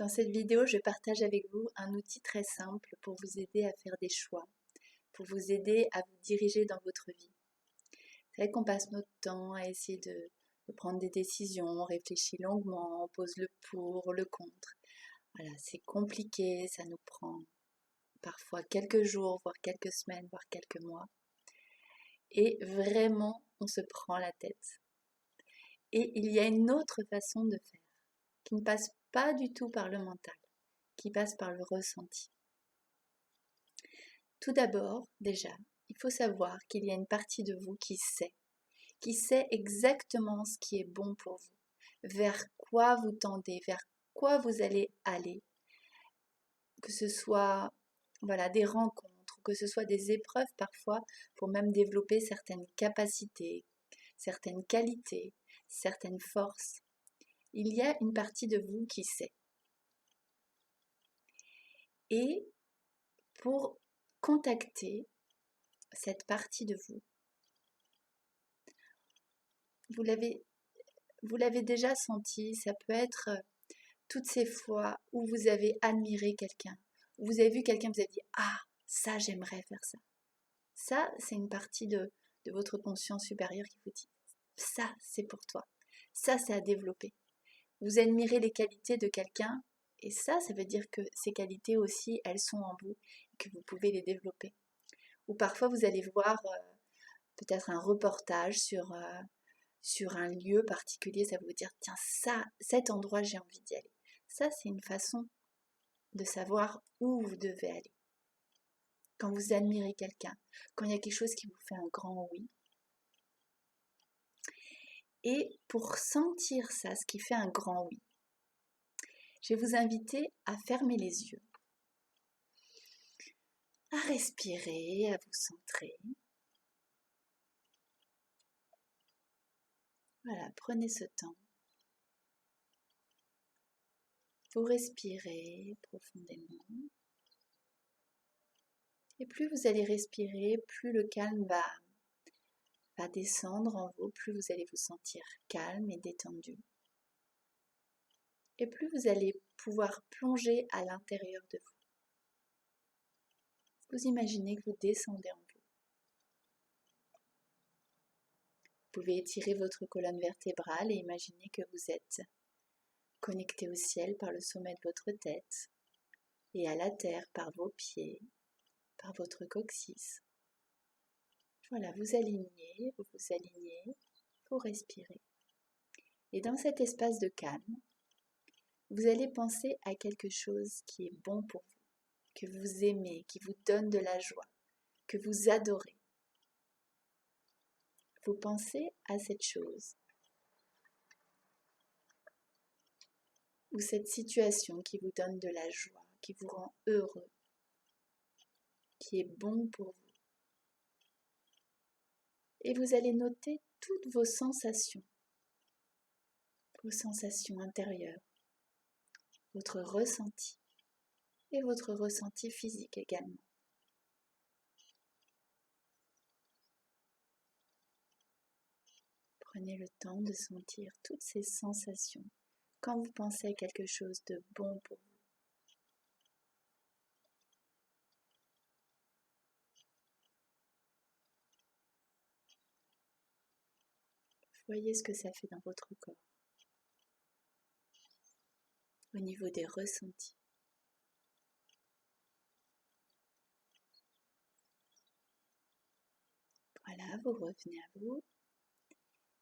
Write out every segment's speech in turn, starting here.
Dans cette vidéo, je partage avec vous un outil très simple pour vous aider à faire des choix, pour vous aider à vous diriger dans votre vie. C'est vrai qu'on passe notre temps à essayer de prendre des décisions, on réfléchit longuement, on pose le pour, le contre. Voilà, c'est compliqué, ça nous prend parfois quelques jours, voire quelques semaines, voire quelques mois. Et vraiment, on se prend la tête. Et il y a une autre façon de faire, qui ne passe pas du tout par le mental, qui passe par le ressenti. Tout d'abord, déjà, il faut savoir qu'il y a une partie de vous qui sait exactement ce qui est bon pour vous, vers quoi vous tendez, vers quoi vous allez aller, que ce soit des rencontres, que ce soit des épreuves parfois pour même développer certaines capacités, certaines qualités, certaines forces. Il y a une partie de vous qui sait. Et pour contacter cette partie de vous, vous l'avez déjà senti, ça peut être toutes ces fois où vous avez admiré quelqu'un, où vous avez vu quelqu'un, vous avez dit « Ah, ça, j'aimerais faire ça ». Ça, c'est une partie de votre conscience supérieure qui vous dit « Ça, c'est pour toi. Ça, c'est à développer ». Vous admirez les qualités de quelqu'un et ça veut dire que ces qualités aussi, elles sont en vous et que vous pouvez les développer. Ou parfois, vous allez voir peut-être un reportage sur un lieu particulier, ça va vous dire, tiens, ça, cet endroit, j'ai envie d'y aller. Ça, c'est une façon de savoir où vous devez aller. Quand vous admirez quelqu'un, quand il y a quelque chose qui vous fait un grand oui. Et pour sentir ça, ce qui fait un grand oui, je vais vous inviter à fermer les yeux, à respirer, à vous centrer. Voilà, prenez ce temps. Vous respirez profondément. Et plus vous allez respirer, plus le calme va descendre en vous, plus vous allez vous sentir calme et détendu. Et plus vous allez pouvoir plonger à l'intérieur de vous. Vous imaginez que vous descendez en vous. Vous pouvez étirer votre colonne vertébrale et imaginer que vous êtes connecté au ciel par le sommet de votre tête et à la terre par vos pieds, par votre coccyx. Voilà, vous alignez, vous respirez. Et dans cet espace de calme, vous allez penser à quelque chose qui est bon pour vous, que vous aimez, qui vous donne de la joie, que vous adorez. Vous pensez à cette chose ou cette situation qui vous donne de la joie, qui vous rend heureux, qui est bon pour vous. Et vous allez noter toutes vos sensations intérieures, votre ressenti et votre ressenti physique également. Prenez le temps de sentir toutes ces sensations quand vous pensez à quelque chose de bon pour vous. Voyez ce que ça fait dans votre corps, au niveau des ressentis. Voilà, vous revenez à vous.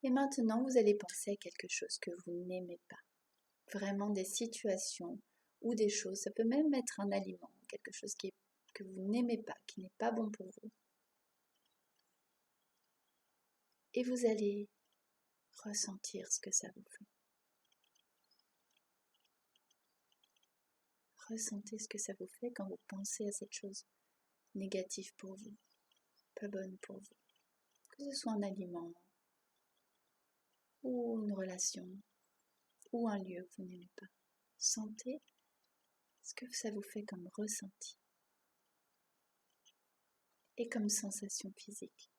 Et maintenant, vous allez penser à quelque chose que vous n'aimez pas. Vraiment des situations ou des choses, ça peut même être un aliment, quelque chose que vous n'aimez pas, qui n'est pas bon pour vous. Et vous allez ressentir ce que ça vous fait. Ressentez ce que ça vous fait quand vous pensez à cette chose négative pour vous, pas bonne pour vous. Que ce soit un aliment, ou une relation, ou un lieu que vous n'aimez pas. Sentez ce que ça vous fait comme ressenti et comme sensation physique.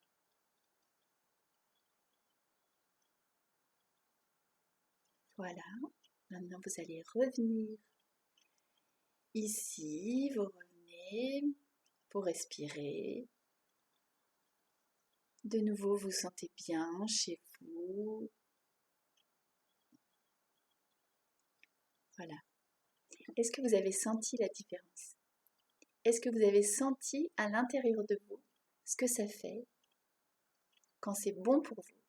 Voilà, maintenant vous allez revenir Ici, vous revenez pour respirer. De nouveau, vous sentez bien chez vous. Voilà. Est-ce que vous avez senti la différence? Est-ce que vous avez senti à l'intérieur de vous ce que ça fait quand c'est bon pour vous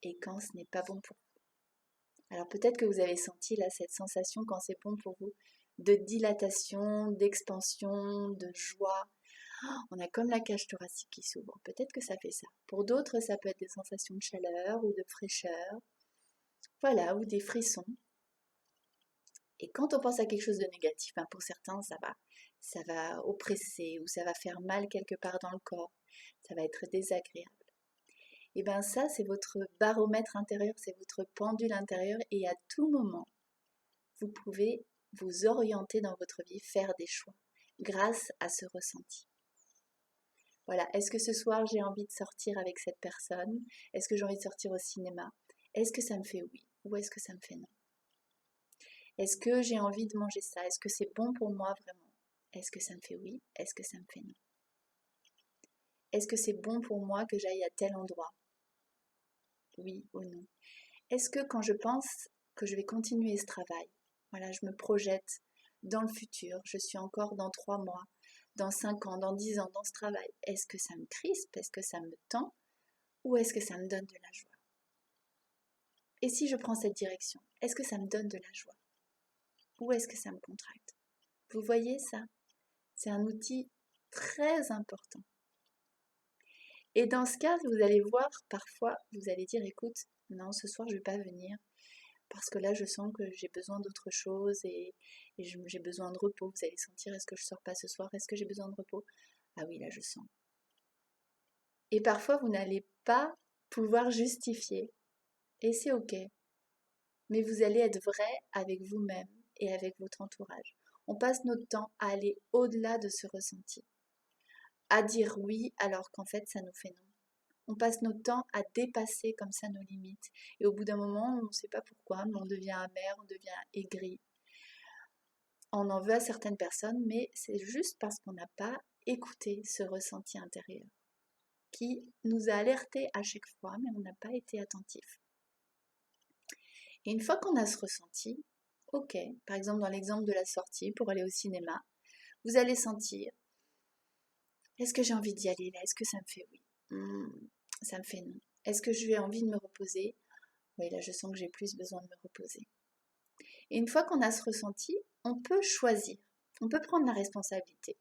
et quand ce n'est pas bon pour vous? Alors peut-être que vous avez senti là cette sensation quand c'est bon pour vous de dilatation, d'expansion, de joie. On a comme la cage thoracique qui s'ouvre. Peut-être que ça fait ça. Pour d'autres, ça peut être des sensations de chaleur ou de fraîcheur. Voilà, ou des frissons. Et quand on pense à quelque chose de négatif, pour certains, ça va oppresser ou ça va faire mal quelque part dans le corps. Ça va être désagréable. Et bien ça, c'est votre baromètre intérieur, c'est votre pendule intérieure. Et à tout moment, vous pouvez vous orienter dans votre vie, faire des choix grâce à ce ressenti. Voilà, est-ce que ce soir j'ai envie de sortir avec cette personne? Est-ce que j'ai envie de sortir au cinéma? Est-ce que ça me fait oui ou est-ce que ça me fait non? Est-ce que j'ai envie de manger ça? Est-ce que c'est bon pour moi vraiment? Est-ce que ça me fait oui? Est-ce que ça me fait non? Est-ce que c'est bon pour moi que j'aille à tel endroit? Oui ou non? Est-ce que quand je pense que je vais continuer ce travail, voilà, je me projette dans le futur, je suis encore dans 3 mois, dans 5 ans, dans 10 ans dans ce travail, est-ce que ça me crispe? Est-ce que ça me tend? Ou est-ce que ça me donne de la joie? Et si je prends cette direction, est-ce que ça me donne de la joie? Ou est-ce que ça me contracte? Vous voyez ça? C'est un outil très important. Et dans ce cas, vous allez voir, parfois, vous allez dire, écoute, non, ce soir, je ne vais pas venir, parce que là, je sens que j'ai besoin d'autre chose et j'ai besoin de repos. Vous allez sentir, est-ce que je ne sors pas ce soir? Est-ce que j'ai besoin de repos? Ah oui, là, je sens. Et parfois, vous n'allez pas pouvoir justifier. Et c'est OK. Mais vous allez être vrai avec vous-même et avec votre entourage. On passe notre temps à aller au-delà de ce ressenti, à dire oui alors qu'en fait ça nous fait non. On passe notre temps à dépasser comme ça nos limites. Et au bout d'un moment, on ne sait pas pourquoi, mais on devient amer, on devient aigri. On en veut à certaines personnes, mais c'est juste parce qu'on n'a pas écouté ce ressenti intérieur qui nous a alertés à chaque fois, mais on n'a pas été attentif. Et une fois qu'on a ce ressenti, ok, par exemple dans l'exemple de la sortie pour aller au cinéma, vous allez sentir, est-ce que j'ai envie d'y aller là? Est-ce que ça me fait oui? Ça me fait non. Est-ce que j'ai envie de me reposer? Oui, là je sens que j'ai plus besoin de me reposer. Et une fois qu'on a ce ressenti, on peut choisir, on peut prendre la responsabilité.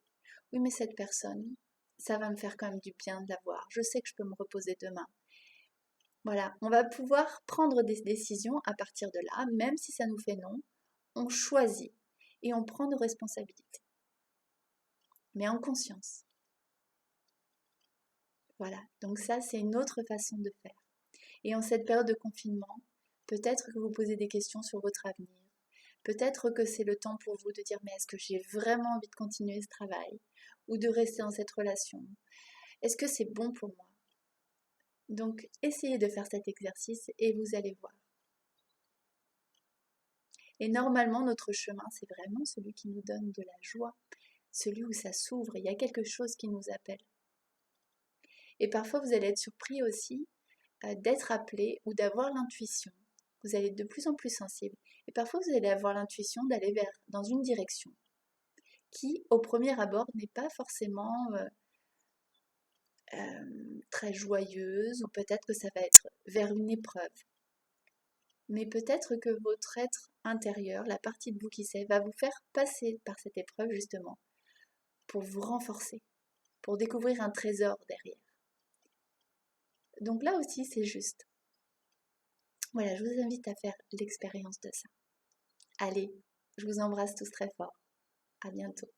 Oui, mais cette personne, ça va me faire quand même du bien de la voir. Je sais que je peux me reposer demain. Voilà, on va pouvoir prendre des décisions à partir de là, même si ça nous fait non, on choisit et on prend nos responsabilités, mais en conscience. Voilà, donc ça c'est une autre façon de faire. Et en cette période de confinement, peut-être que vous posez des questions sur votre avenir, peut-être que c'est le temps pour vous de dire mais est-ce que j'ai vraiment envie de continuer ce travail ou de rester dans cette relation? Est-ce que c'est bon pour moi? Donc essayez de faire cet exercice et vous allez voir. Et normalement, notre chemin, c'est vraiment celui qui nous donne de la joie, celui où ça s'ouvre, il y a quelque chose qui nous appelle. Et parfois, vous allez être surpris aussi d'être appelé ou d'avoir l'intuition. Vous allez être de plus en plus sensible. Et parfois, vous allez avoir l'intuition d'aller dans une direction qui, au premier abord, n'est pas forcément très joyeuse, ou peut-être que ça va être vers une épreuve. Mais peut-être que votre être intérieur, la partie de vous qui sait, va vous faire passer par cette épreuve justement pour vous renforcer, pour découvrir un trésor derrière. Donc là aussi, c'est juste. Voilà, je vous invite à faire l'expérience de ça. Allez, je vous embrasse tous très fort. À bientôt.